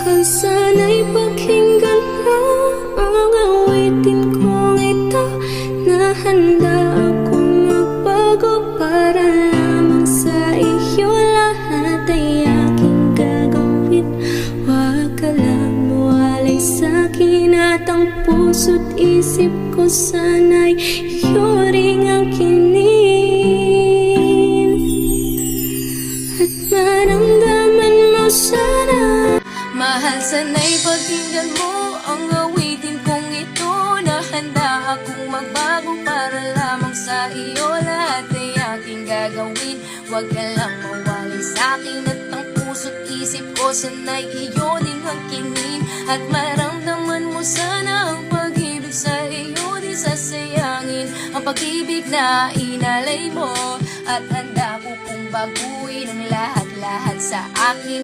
Mahal, sana'y pakinggan mo ang awitin kong ito, na handa akong magbago para lamang sa iyo. Lahat ay aking gagawin, huwag ka lang mawalay sa'kin. At ang puso't isip ko sana'y iyo ring angkinin. At maramdaman mo sana, mahal, sana'y pakinggan mo ang awitin kong ito, na handa akong magbago para lamang sa iyo. Lahat ay aking gagawin, huwag ka lang mawalay sa'kin. At ang puso't isip ko sana'y iyo ding angkinin. At maramdaman mo sana ang pag-ibig sa iyo di sasayangin. Ang pag-ibig na inalay mo, at handa ko kung baguhin ang lahat-lahat sa akin.